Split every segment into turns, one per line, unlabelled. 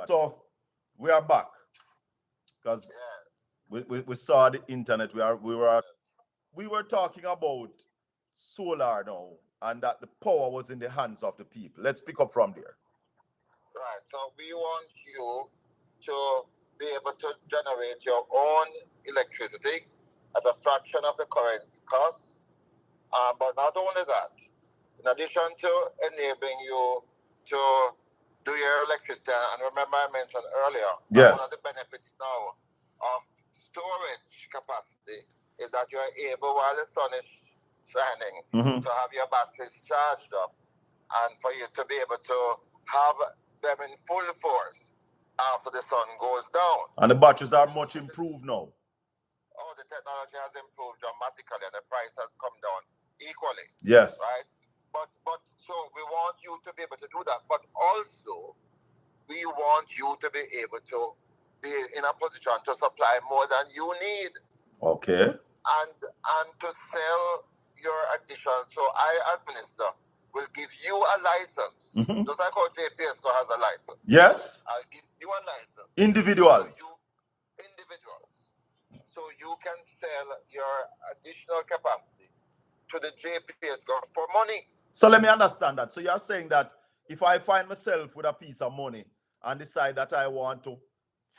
So we are back because we saw the internet. We were talking about solar now, and that the power was in the hands of the people. Let's pick up from there.
Right. So we want you to be able to generate your own electricity at a fraction of the current cost. But not only that, in addition to enabling you to do your electricity, and remember I mentioned earlier,
Yes.
one of the benefits now of storage capacity is that you are able, while the sun is shining, to have your batteries charged up and for you to be able to have them in full force after the sun goes down.
And the batteries are much improved now.
Oh, the technology has improved dramatically and the price has come down equally.
Yes.
Right? But so we want you to be able to do that. But also, we want you to be able to be in a position to supply more than you need.
Okay.
And to sell your addition. So I, as minister, will give you a license. Just like how JPSCO has a license.
Yes.
I'll give you a license.
Individuals.
So you can sell your additional capacity to the JPSCO for money.
So let me understand that. So you're saying that if I find myself with a piece of money and decide that I want to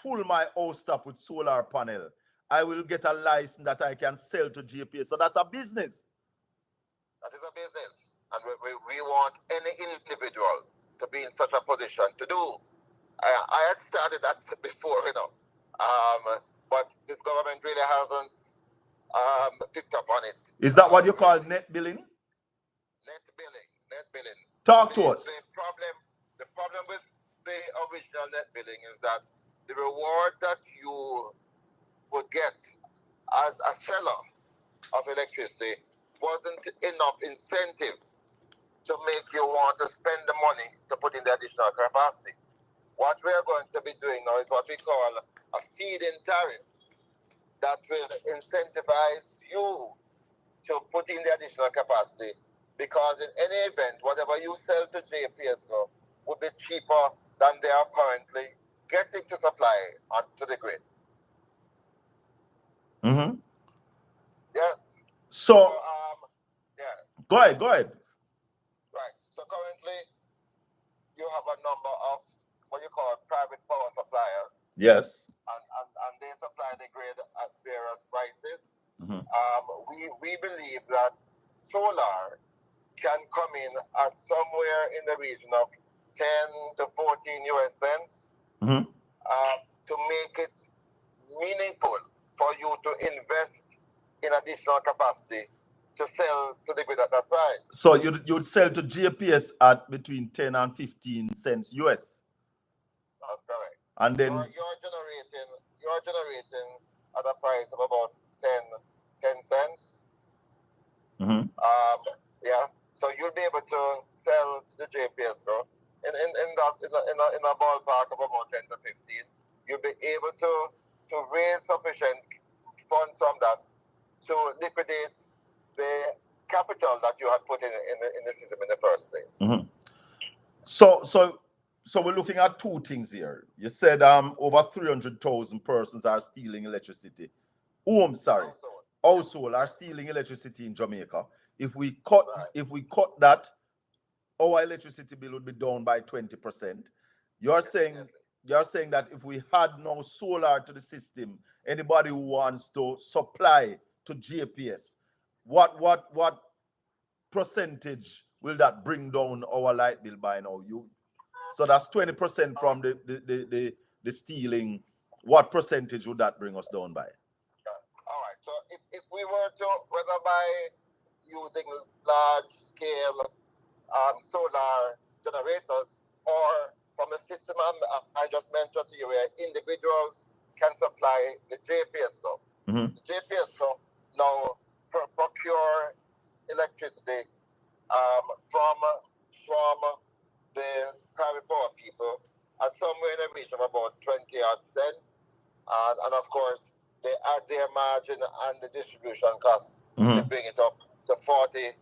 fill my house up with solar panel, I will get a license that I can sell to JPS. So that's a business.
That is a business. And we want any individual to be in such a position to do. I had started that before, but this government really hasn't picked up on it.
Is that what you call net billing?
Net billing.
Talk to us.
The problem with the original net billing is that the reward that you would get as a seller of electricity wasn't enough incentive to make you want to spend the money to put in the additional capacity. What we are going to be doing now is what we call a feed-in tariff that will incentivize you to put in the additional capacity, because in any event, whatever you sell to JPSCO will be cheaper than they are currently getting to supply onto the grid. Yes.
So
yeah.
Go ahead.
Right. So currently, you have a number of what you call private power suppliers.
Yes.
And they supply the grid at various prices. We believe that solar can come in at somewhere in the region of 10 to 14 US cents to make it meaningful for you to invest in additional capacity to sell to the grid at that price.
So you'd sell to GPS at between 10 and 15 cents US.
That's correct.
And then
you're generating at a price of about 10 cents. Yeah. So you'll be able to sell to the JPSCO in a ballpark of about 10 to 15. You'll be able to raise sufficient funds from that to liquidate the capital that you had put in the system in the first place.
So we're looking at two things here. You said over 300,000 persons are stealing electricity. Household are stealing electricity in Jamaica. If we cut that, our electricity bill would be down by 20%. You're saying that if we had no solar to the system, anybody who wants to supply to GPS, what percentage will that bring down our light bill by now? So that's 20% from the stealing. What percentage would that bring us down by?
All right. So if we were to, whether by using large scale solar generators or from the system I just mentioned to you, where individuals can supply the JPSCO. The JPSCO now procure electricity from the private power people at somewhere in the region of about 20 odd cents. And of course, they add their margin and the distribution costs to bring it up to 40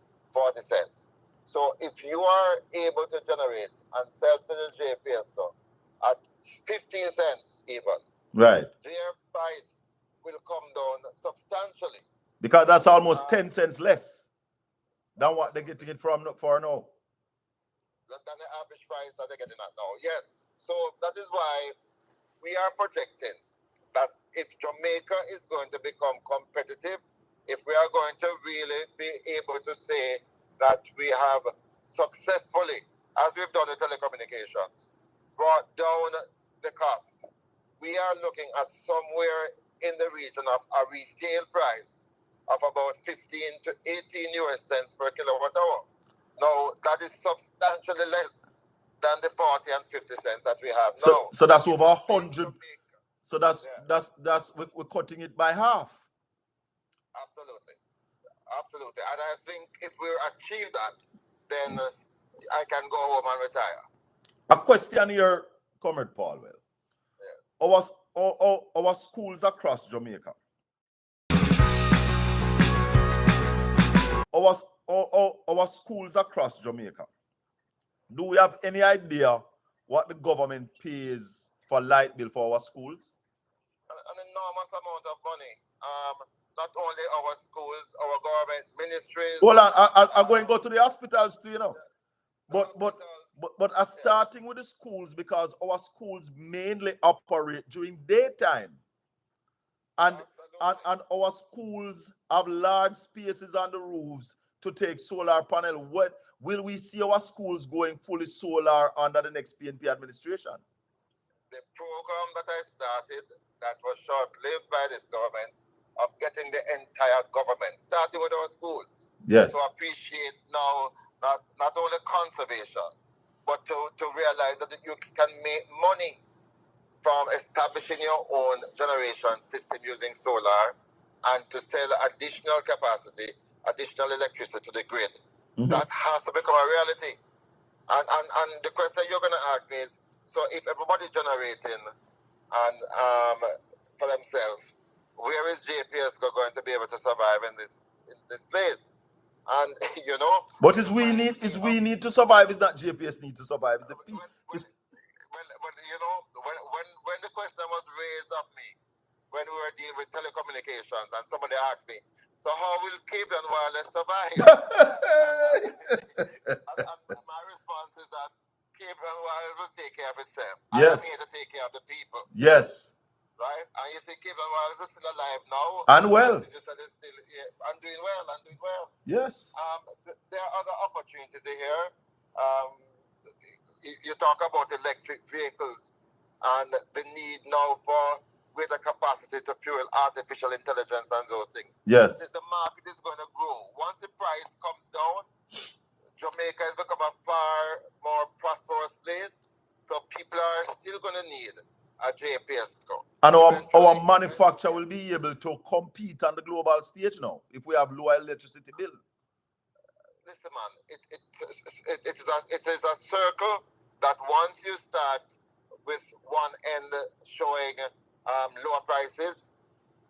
cents. So if you are able to generate and sell to the JPSCO at 15 cents even,
Right.
their price will come down substantially.
Because that's almost 10 cents less than what they're getting it from for now.
Than the average price that they're getting at now. Yes. So that is why we are projecting that if Jamaica is going to become competitive, if we are going to really be able to say that we have successfully, as we've done in telecommunications, brought down the cost, we are looking at somewhere in the region of a retail price of about 15 to 18 US cents per kilowatt hour. Now, that is substantially less than the 40 and 50 cents that we have now.
So that's over 100. So we're cutting it by half.
Absolutely. Absolutely. And I think if we achieve that, then I can go home and retire.
A question here, Comrade Paul. Well, our schools across Jamaica. Our schools across Jamaica. Do we have any idea what the government pays for light bill for our schools?
An enormous amount of money. Not only our schools, our government ministries.
Hold on, I'm going to go to the hospitals too, you know. But starting with the schools, because our schools mainly operate during daytime. And our schools have large spaces on the roofs to take solar panel. What will we see our schools going fully solar under the next PNP administration?
The program that I started that was short-lived by this government of getting the entire government, starting with our schools,
yes,
to appreciate now not only conservation, but to realize that you can make money from establishing your own generation system using solar and to sell additional capacity, additional electricity to the grid. Mm-hmm. That has to become a reality. And the question you're going to ask me is, so if everybody's generating and for themselves, where is JPS going to be able to survive in this place? And you know,
but is we need to survive? Is not JPS need to survive? Is the people?
Well, you know, when the question was raised of me, when we were dealing with telecommunications, and somebody asked me, so how will cable and wireless survive? and my response is that cable and wireless will take care of itself.
Yes.
I am here to take care of the people.
Yes.
Right? And you see cable and wireless is still alive now.
And well.
I'm doing well.
Yes.
There are other opportunities here. You talk about electric vehicles and the need now for greater capacity to fuel artificial intelligence and those things.
Yes.
The market is going to grow. Once the price comes down, Jamaica has become a far more prosperous place. So people are still going to need a JPS score.
And our manufacturer will be able to compete on the global stage now if we have lower electricity bill.
Listen, man, it is a circle that once you start with one end showing lower prices,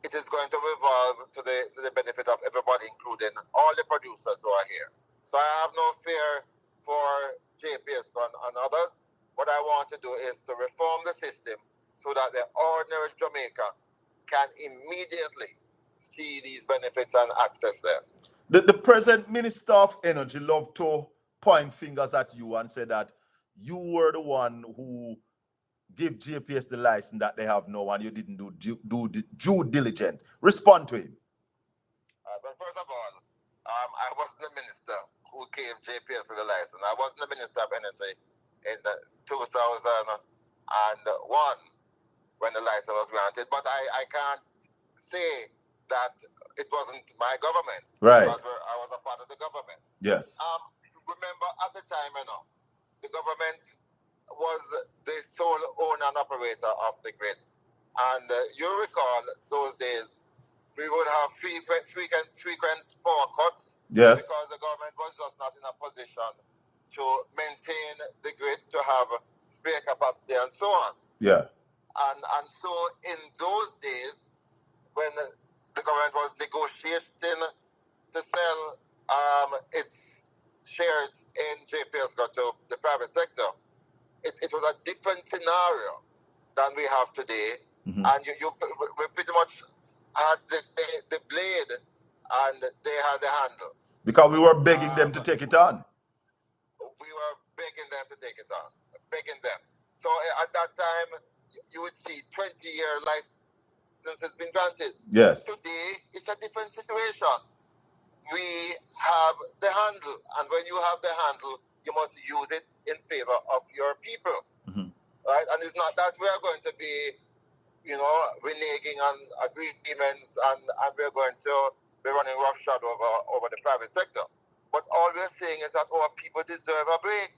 it is going to revolve to the benefit of everybody, including all the producers who are here. So I have no fear for JPS and others. What I want to do is to reform the system so that the ordinary Jamaica can immediately see these benefits and access them.
The present Minister of Energy loved to point fingers at you and say that you were the one who gave JPS the license that they have now and you didn't do due diligence. Respond to him.
But first of all, I wasn't the minister who gave JPS the license. I wasn't the Minister of Energy in 2001 when the license was granted. But I can't say that it wasn't my government.
Right.
Because I was a part of the government.
Yes.
Remember, at the time, the government was the sole owner and operator of the grid. And you recall those days, we would have frequent power cuts.
Yes.
Because the government was just not in a position to maintain the grid, to have spare capacity and so on.
Yeah.
And so in those days, when the government was negotiating to sell its shares in JPS to the private sector, it was a different scenario. than we have today. And we pretty much had the blade and they had the handle.
Because we were begging them to take it on.
We were begging them to take it on, begging them. So at that time, you would see 20-year licenses being granted.
Yes.
Today, it's a different situation. We have the handle, and when you have the handle, you must use it in favor of your people, right? And it's not that we are going to be, reneging on agreements and we're going to be running roughshod over the private sector. But all we're saying is that our people deserve a break,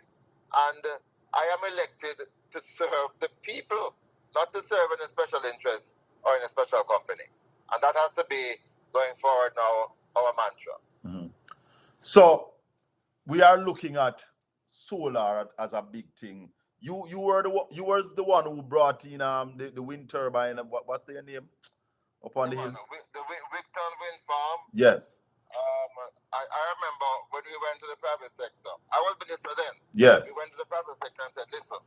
and I am elected to serve the people, not to serve in a special interest or in a special company, and that has to be going forward now our mantra.
So we are looking at solar as a big thing. You were the one who brought in the wind turbine. What's their name? Upon the hill.
The Wickton Wind Farm.
Yes.
I remember when we went to the private sector. I was minister then.
Yes.
We went to the private sector and said, listen,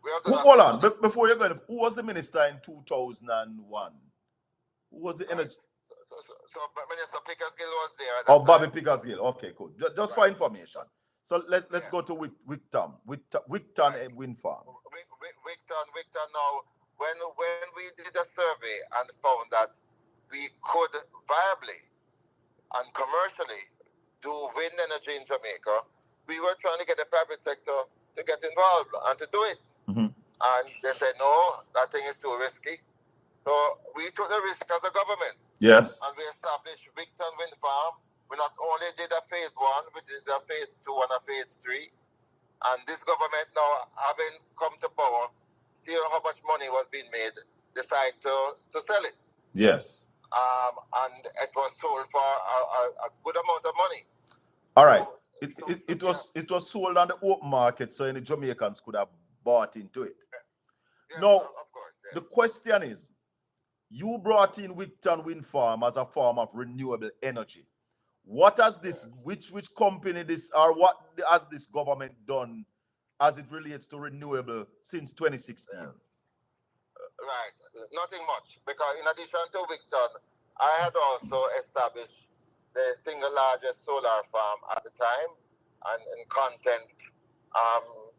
we have
hold on. Before you're going, who was the minister in 2001? Who was the energy?
So Minister Pickersgill was there.
Oh, Bobby Pickersgill. Okay, cool. Just for information. So let's go to Wickton Wind Farm.
Wickton now, when we did a survey and found that we could viably and commercially do wind energy in Jamaica, we were trying to get the private sector to get involved and to do it. And they said, no, that thing is too risky. So we took the risk as a government.
Yes.
And we established Wickton Wind Farm. We not only did a phase 1, we did a phase 2 and a phase 3. And this government now, having come to power, see how much money was being made, decide to sell it.
Yes.
And it was sold for a good amount of money.
All right. It was sold on the open market, so any Jamaicans could have bought into it.
Yes,
now,
of course, yes.
The question is, you brought in Wickton Wind Farm as a form of renewable energy. What has this, which company this, or what has this government done as it relates to renewable since 2016?
Right, nothing much, because in addition to Wickton, I had also established the single largest solar farm at the time, and in content,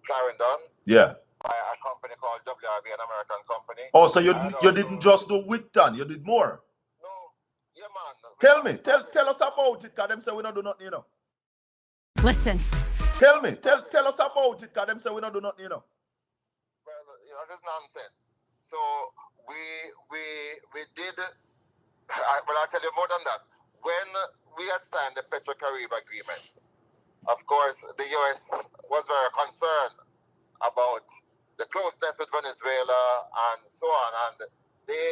Clarendon.
Yeah.
By a company called WRB, an American company.
Oh, so you didn't just do Wickton, you did more?
No, yeah, man.
Tell us about it, because them say we don't do nothing,
Listen.
Tell us about it, because them say we don't do nothing,
Well, this is nonsense. So we did. I'll tell you more than that. When we had signed the Petro-Carib agreement, of course, the U.S. was very concerned about the closeness with Venezuela and so on, and they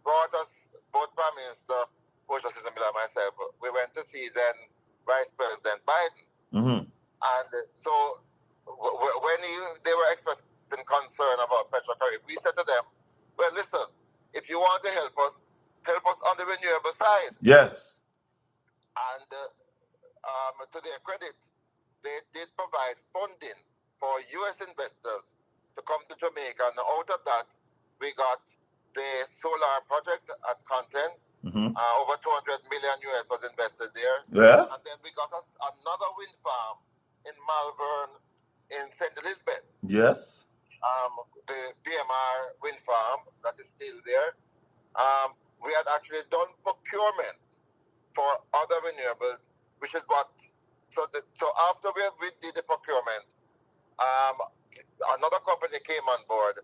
brought us, both Prime Minister Bush and myself, we went to see then Vice President Biden. And so when they were expressing concern about Petro-Carib, we said to them, well, listen, if you want to help us on the renewable side.
Yes.
And to their credit, they did provide funding for U.S. investors to come to Jamaica, and out of that, we got the solar project at Content. Over 200 million US was invested there.
Yeah.
And then we got another wind farm in Malvern, in St. Elizabeth.
Yes.
The BMR wind farm that is still there. We had actually done procurement for other renewables, which is what. So after we did the procurement, another company came on board,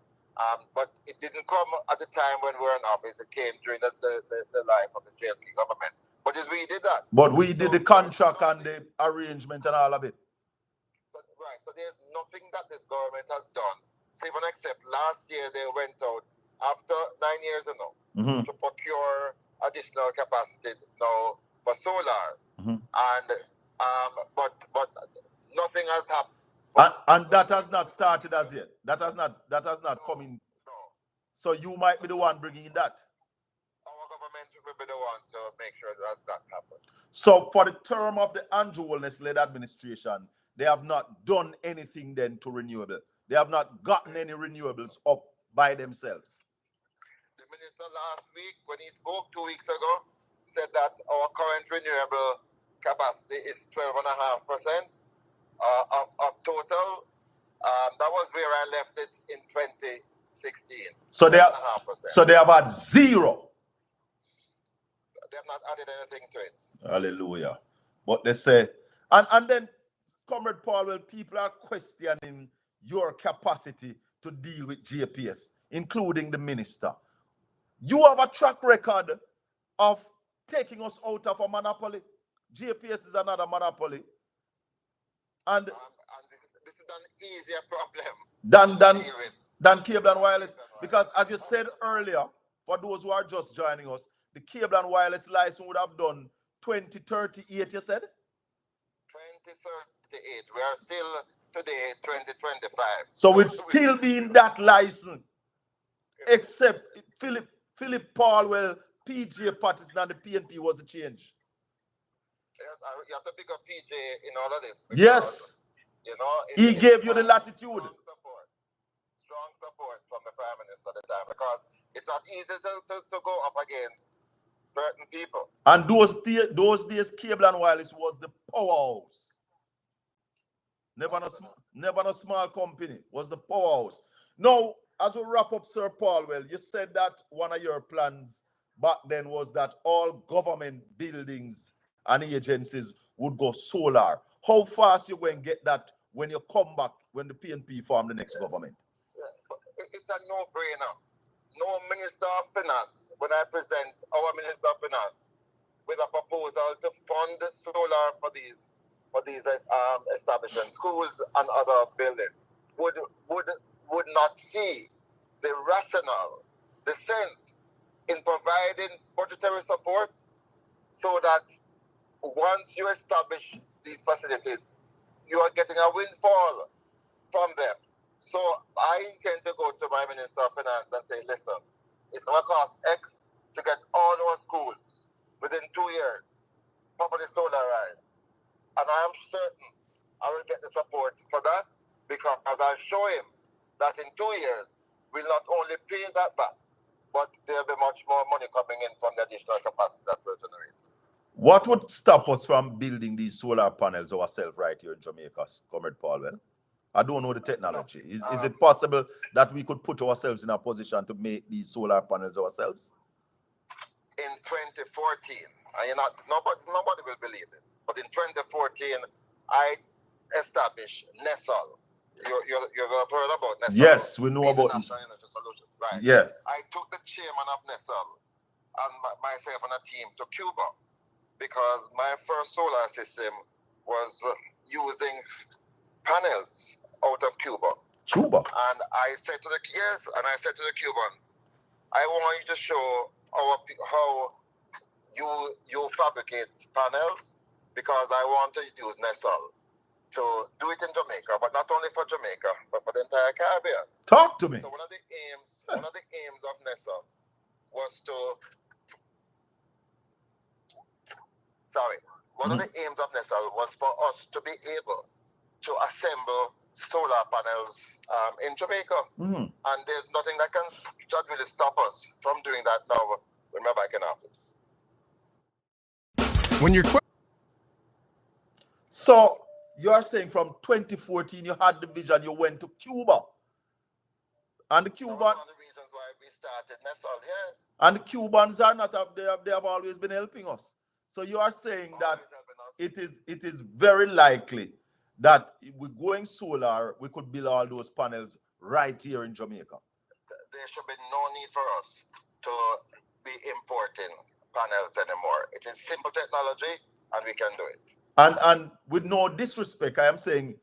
but it didn't come at the time when we were in office. It came during the life of the JLP government. But we did that.
But we did the contract and the arrangement and all of it.
Right. So there's nothing that this government has done, even except last year they went out after 9 years to procure additional capacity now for solar. And but nothing has happened.
And that has not started as yet. That has not come in.
No.
So you might be the one bringing that.
Our government will be the one to make sure that happens.
So for the term of the Andrew Wellness-led administration, they have not done anything then to renewable. They have not gotten any renewables up by themselves.
The minister last week, when he spoke 2 weeks ago, said that our current renewable capacity is 12.5% of total. That was where I left it in 2016.
So they have had zero.
They have not added anything to it.
Hallelujah. But they say, and then, Comrade Paul, well, people are questioning your capacity to deal with JPS, including the minister. You have a track record of taking us out of a monopoly. JPS is another monopoly. And
this is an easier problem
than cable and wireless. Because as you said earlier, for those who are just joining us, the cable and wireless license would have done 2038, you said?
2038. We are still today 2025.
So we'd still be in that license. Except Philip Paulwell, PJ Patterson, and the PNP was the change.
Yes, you have to pick up PJ in all of this. Because,
yes.
You know,
he gave you the latitude.
Strong support from the Prime Minister at the time, because it's not easy to go up against certain people.
And those days, cable and wireless was the powerhouse. Never no small company, was the powerhouse. Now, as we wrap up, Sir Paulwell, you said that one of your plans back then was that all government buildings and agencies would go solar. How fast you going to get that when you come back, when the PNP form the next government?
It's a no-brainer. No Minister of Finance, when I present our Minister of Finance with a proposal to fund solar for these establishments, schools and other buildings, would not see the rationale, the sense in providing budgetary support, so that once you establish these facilities, you are getting a windfall from them. So I intend to go to my Minister of Finance and say, listen, it's going to cost X to get all our schools within 2 years properly solarized. And I am certain I will get the support for that, because I'll show him that in 2 years, we'll not only pay that back, but there'll be much more money coming in from the additional capacity that we're generating.
What would stop us from building these solar panels ourselves right here in Jamaica, Comrade Paulwell? I don't know the technology. Is it possible that we could put ourselves in a position to make these solar panels ourselves?
In 2014, nobody will believe this, but in 2014, I established NESOL. You've heard about NESOL?
Yes, we know about
National Energy Solutions, right?
Yes.
I took the chairman of NESOL and myself and a team to Cuba, because my first solar system was using panels out of Cuba. And I said to the Cubans, I want you to show how you fabricate panels, because I want to use NESOL to do it in Jamaica, but not only for Jamaica, but for the entire Caribbean.
Talk to me.
So one of the aims of NESOL was to one of the aims of NESOL was for us to be able to assemble solar panels in Jamaica. And there's nothing that really stop us from doing that now when we're back in office.
So you are saying from 2014 you had the vision, you went to Cuba. And the Cubans,
one of the reasons why we started NESOL, yes.
And the Cubans are not up there, they have always been helping us. So you are saying that it is very likely that if we're going solar, we could build all those panels right here in Jamaica.
There should be no need for us to be importing panels anymore. It is simple technology and we can do it.
And with no disrespect, I am saying,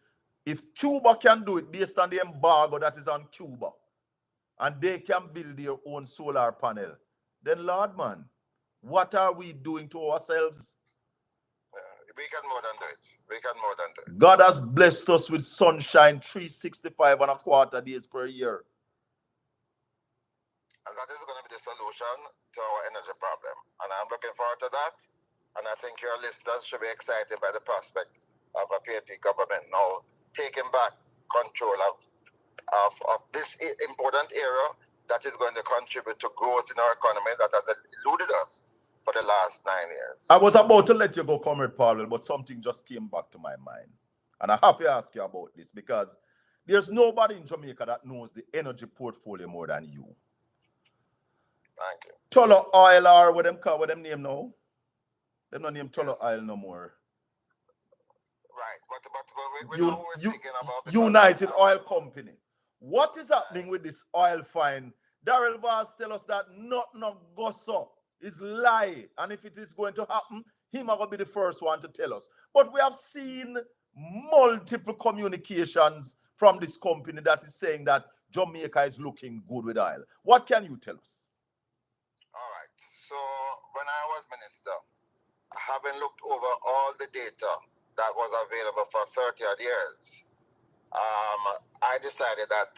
if Cuba can do it based on the embargo that is on Cuba, and they can build their own solar panel, then Lord man, what are we doing to ourselves?
We can more than do it. We can more than do it.
God has blessed us with sunshine 365.25 days per year.
And that is going to be the solution to our energy problem. And I'm looking forward to that. And I think your listeners should be excited by the prospect of a PNP government now taking back control of of this important area that is going to contribute to growth in our economy that has eluded us for the last 9 years.
I was about to let you go, Comrade Powell, but something just came back to my mind. And I have to ask you about this because there's nobody in Jamaica that knows the energy portfolio more than you.
Thank you.
Tullow Oil, or what them name now? Them not name Tullow Oil no more.
Right, but we know who we're speaking about.
United Oil Company. What is happening with this oil find? Daryl Vaz tell us that nothing goes up. Is lie. And if it is going to happen, him are going to be the first one to tell us. But we have seen multiple communications from this company that is saying that Jamaica is looking good with oil. What can you tell us?
All right. So when I was minister, having looked over all the data that was available for 30 odd years, I decided that,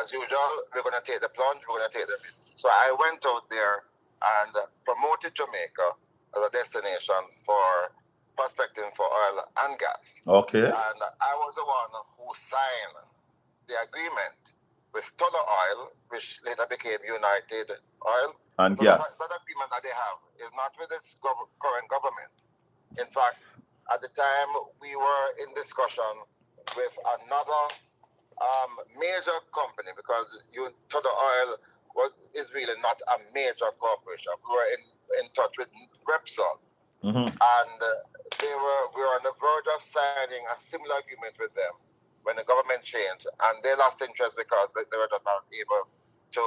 as usual, we're going to take the plunge, we're going to take the risk. So I went out there and promoted Jamaica as a destination for prospecting for oil and gas.
Okay.
And I was the one who signed the agreement with Tullow Oil, which later became United Oil.
And
so
gas.
That agreement that they have is not with this current government. In fact, at the time, we were in discussion with another major company, because Tullow Oil is really not a major corporation. We were in touch with Repsol, and we were on the verge of signing a similar agreement with them when the government changed, and they lost interest because they were not able to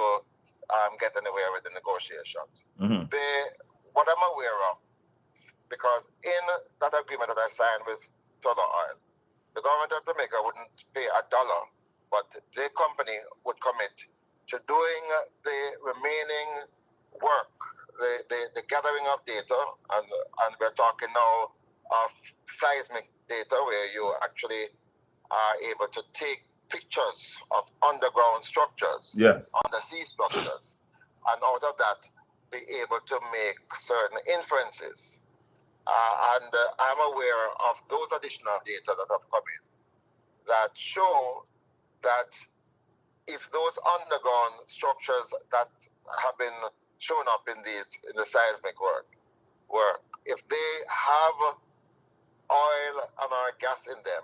get anywhere with the negotiations. What I'm aware of, because in that agreement that I signed with Tullow Oil, the government of Jamaica wouldn't pay $1, but the company would commit to doing the remaining work, the gathering of data, and we're talking now of seismic data where you actually are able to take pictures of underground structures,
yes,
undersea structures, and out of that be able to make certain inferences. And I'm aware of those additional data that have come in that show that if those underground structures that have been shown up in the seismic work, if they have oil and or gas in them,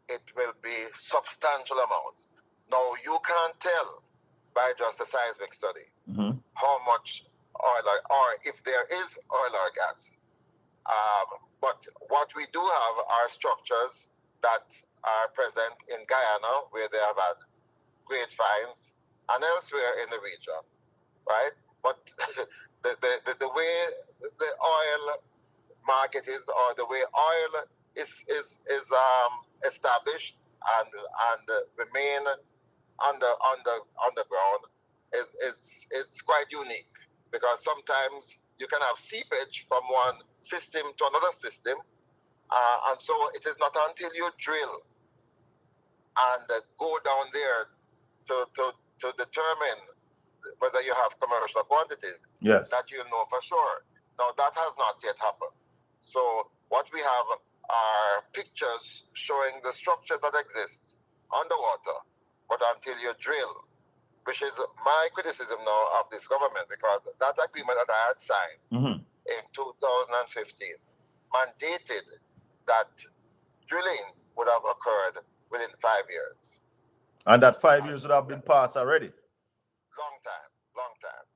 it will be substantial amounts. Now you can't tell by just a seismic study how much oil or if there is oil or gas. But what we do have are structures that are present in Guyana, where they have had great finds, and elsewhere in the region, right? But the way the oil market is, or the way oil is established and remain underground is quite unique, because sometimes you can have seepage from one system to another system, and so it is not until you drill and go down there to determine whether you have commercial quantities,
yes,
that you'll know for sure. Now that has not yet happened. So what we have are pictures showing the structures that exist underwater, but until you drill, which is my criticism now of this government, because that agreement that I had signed in 2015 mandated that drilling would have occurred within 5 years.
And that 5 years would have been passed already.
Long time.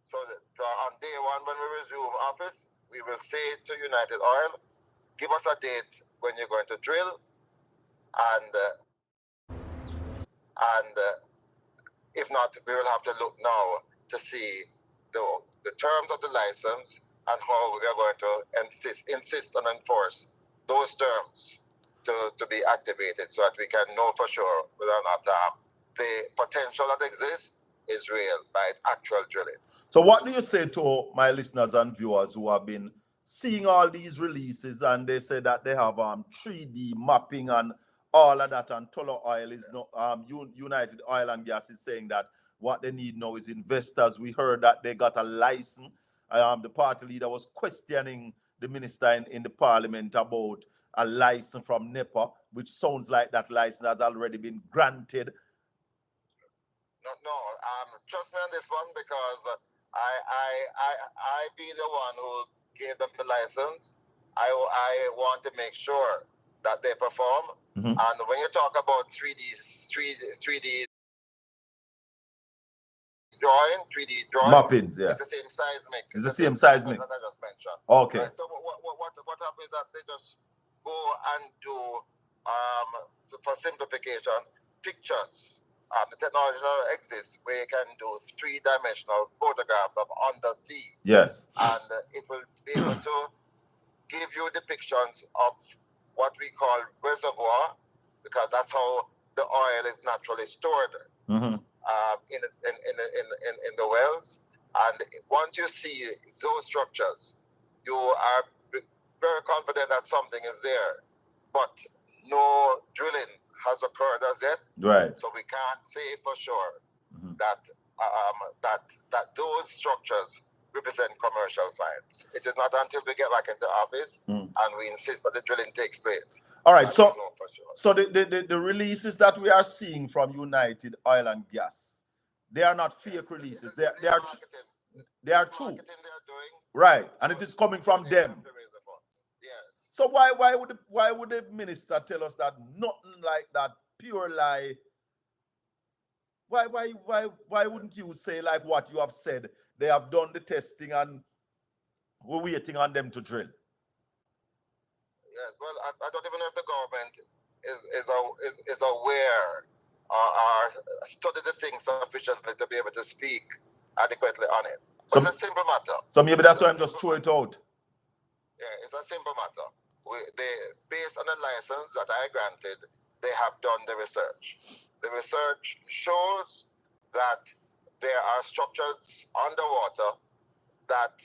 So on day one, when we resume office, we will say to United Oil, give us a date when you're going to drill, and if not, we will have to look now to see the terms of the license and how we are going to insist and enforce those terms to be activated, so that we can know for sure whether or not the potential that exists is real by actual drilling.
So what do you say to my listeners and viewers who have been seeing all these releases, and they say that they have 3D mapping and all of that, and Tullow Oil is not United Oil and Gas is saying that what they need now is investors. We heard that they got a license. The party leader was questioning the minister in the parliament about a license from NEPA, which sounds like that license has already been granted.
No. Trust me on this one because I be the one who gave them the license. I want to make sure that they perform.
Mhm.
And when you talk about 3D drawing,
Mappings, yeah.
it's the same seismic.
It's the same seismic.
That I just mentioned.
Okay.
Right. So what happens is that they just go and do for simplification pictures. The technology now exists where you can do three-dimensional photographs of undersea,
Yes.
and it will be able to give you depictions of what we call reservoir, because that's how the oil is naturally stored
Mm-hmm.
in the wells. And once you see those structures, you are very confident that something is there. But no drilling has occurred as yet.
Right.
So we can't say for sure
Mhm.
that those structures represent commercial finds. It is not until we get back into office and we insist that the drilling takes place.
All right,
that
so
we know for sure.
so the releases that we are seeing from United Oil and Gas, they are not fake releases. They are true.
Marketing they're doing.
Right, and it is coming from
They
them.
have to raise the funds. Yes.
So why would the minister tell us that nothing like that pure lie? Why wouldn't you say like what you have said? They have done the testing and we're waiting on them to drill.
Yes. Well, I don't even know if the government is aware or study the thing sufficiently to be able to speak adequately on it. But it's a simple matter.
So maybe that's why I'm just throwing it out.
Yeah, it's a simple matter. Based on the license that I granted, they have done the research. The research shows that there are structures underwater that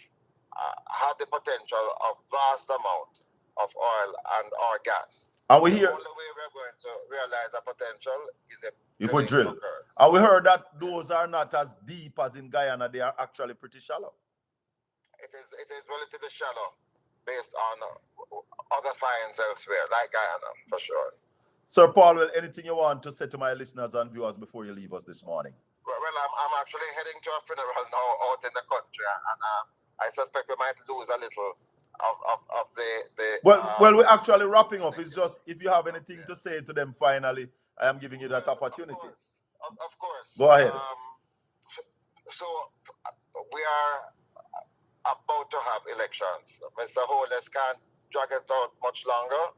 have the potential of vast amount of oil and or gas.
And we
The
hear
only way we're going to realize the potential is
if we drill.
occurs.
And we heard that those are not as deep as in Guyana, they are actually pretty shallow.
It is relatively shallow based on other finds elsewhere, like Guyana, for sure.
Sir Paul, well, anything you want to say to my listeners and viewers before you leave us this morning?
Well, I'm actually heading to a funeral now out in the country, and I suspect we might lose a little of the.
Well, we're actually wrapping up. It's just if you have anything to say to them finally, I am giving you that opportunity.
Of course.
Go ahead.
So we are about to have elections. Mr. Holness can't drag it out much longer.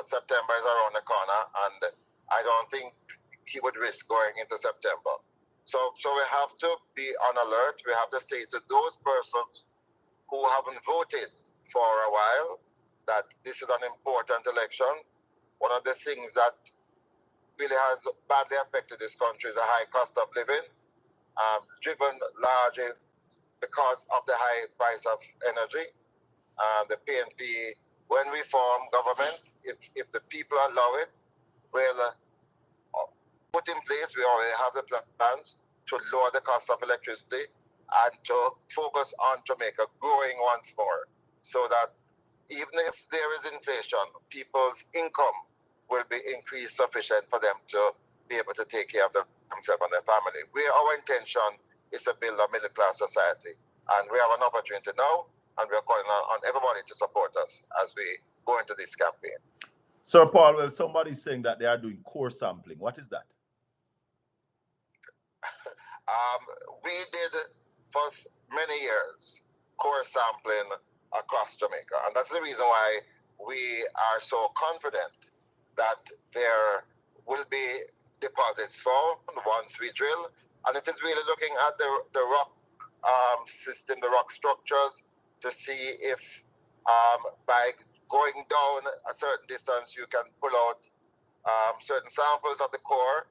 September is around the corner, and I don't think he would risk going into September. So we have to be on alert. We have to say to those persons who haven't voted for a while that this is an important election. One of the things that really has badly affected this country is the high cost of living, driven largely because of the high price of energy. The PNP, when we form government, if the people allow it, will put in place, we already have the plans to lower the cost of electricity and to focus on Jamaica growing once more, so that even if there is inflation, people's income will be increased sufficient for them to be able to take care of themselves and their family. Our intention is to build a middle-class society, and we have an opportunity now, and we're calling on everybody to support us as we go into this campaign.
Sir Paul, well, somebody's saying that they are doing core sampling. What is that?
We did for many years core sampling across Jamaica, and that's the reason why we are so confident that there will be deposits found once we drill. And it is really looking at the rock system, the rock structures, to see if by going down a certain distance you can pull out certain samples of the core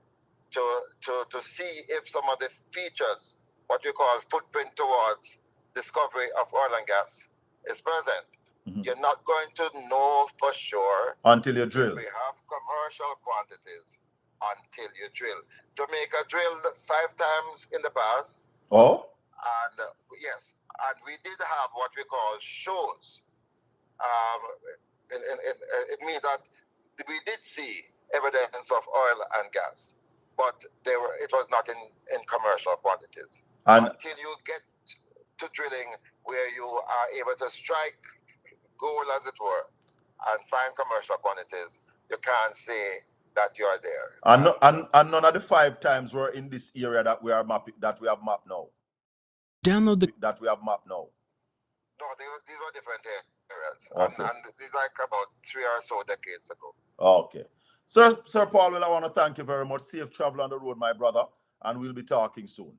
to see if some of the features, what you call footprint towards discovery of oil and gas, is present. Mm-hmm. You're not going to know for sure
until you drill.
We have commercial quantities until you drill. Jamaica drilled 5 times in the past.
Oh?
And yes, and we did have what we call shows. It means that we did see evidence of oil and gas. but it was not in commercial quantities.
And
until you get to drilling where you are able to strike gold, as it were, and find commercial quantities, you can't say that you are there.
and none of the 5 times were in this area that we are mapping, that we have mapped now.
Download the
That we have mapped now.
No, these were different areas.
Okay.
And these like about 3 or so decades ago.
Okay. Sir Paul, well, I want to thank you very much. Safe travel on the road, my brother, and we'll be talking soon.